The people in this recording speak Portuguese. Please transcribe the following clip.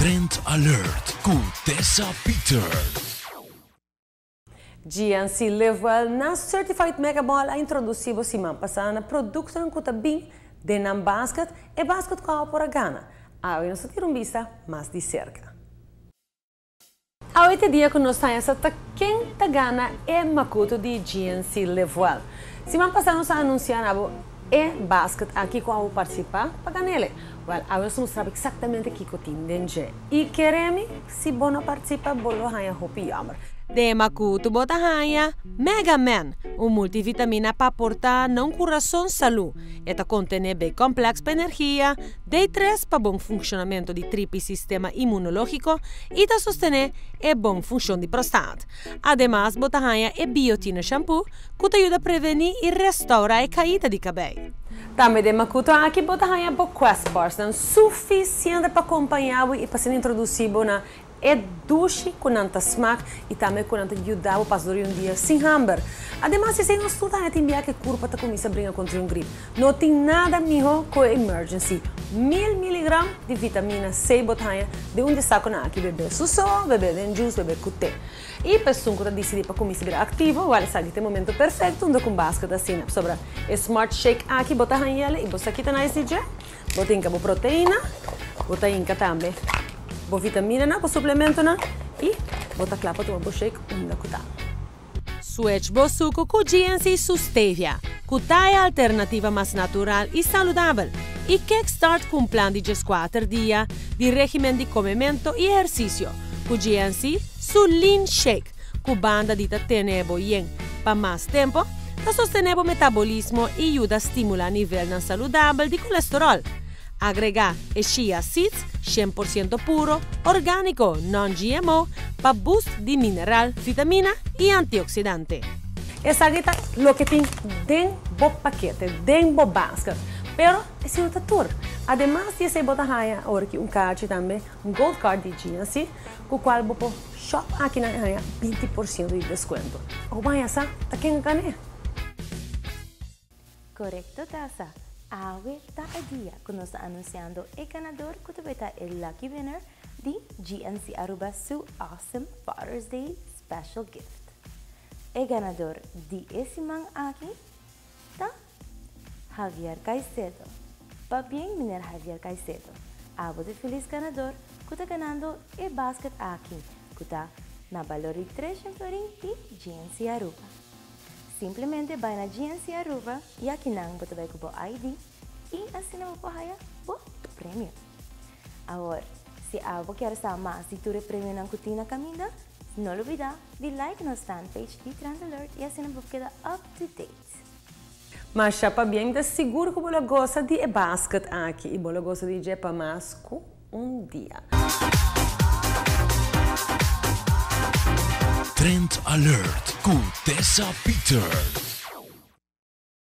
Trend Alert com Tessa Peters. GNC Level na Certified Mega Ball a introduzir o semana passada produtos que está bem dentro do basket e basket com a por a Gana. Agora nós temos vista mais de cerca. A oito dia que nós temos essa quem está Gana é macuto de GNC Level. Semana passada nós anunciamos e basket aqui com a participar para ganhar. Agora nós mostramos exatamente o que tem e queremos se bom participar bolo haya hopi yamar. De macuto bota haya Mega Man, multivitamina para portar não coração saúde. Eta contém bem complexo para energia, D3 para bom funcionamento de tripe sistema imunológico e ta sostener e bom função de prostate. Además, bota haya e biotina shampoo, que te ajuda a prevenir e restaurar a caída de cabelo. Também de macuto aqui bota haya bo quest bars, suficiente para acompanhar e para ser introduzido na é doce com tanta smack e também com tanta ajudar a passar dia sem hamburger. Además, se não estuda, a gente que o corpo está começando a brigar contra gripe. Não tem nada melhor que a emergency. 1000 mg de vitamina C botanha de onde saco na aqui beber susó, beber den juice, beber cutê. E pessoa que decide para começar a virar ativo, vale sabe que tem momento perfeito onde com basket assim, sobre Smart Shake aqui botanha e você aqui tá na SG, botem cabo proteína, botem também bo vitamina na, bo suplemento na e bota clapa toma bo shake da kuta. Switch bo suco com GNC Sustevia, kuta é a alternativa mais natural e saudável. E kickstart com plan de 4 dias de regime de comimento e exercício. Com GNC su Lean Shake, com banda de tenebo yen para mais tempo, para sostener o metabolismo e ajuda a estimular nível saudável de colesterol. Agregar chia seeds 100% puro, orgánico, non-GMO, para boost de mineral, vitamina y antioxidante. Essa aqui é o que tem dentro do paquete, dentro do basket. Pero esse é o tutor. Además de esse botar raia, agora aqui card também, gold card de GNC, com o qual vou shop aqui na raia 20% de desconto. O vai essa, tá quem ganha? Correcto, Tessa. Awe está a dia que nós estamos anunciando o ganador que vai estar o lucky winner de GNC Aruba su Awesome Father's Day Special Gift. O ganador de esse man aqui está Javier Caicedo. Para bem, menino Javier Caicedo. Abo de feliz ganador que está ganhando o basket aqui, que está na valor de 3 florim de GNC Aruba. Simplesmente vai na GNC Aruba e aqui não você vai com o ID e assina o o prêmio. Agora, se algo quer saber mais de tudo o prêmio na cutina caminha, não olvide de like no fanpage de Trend Alert e assina para ficar up to date. Mas já para bem, seguro que você gosta de basket aqui e você gosta de ir para mais dia. Trend Alert com Tessa Peters.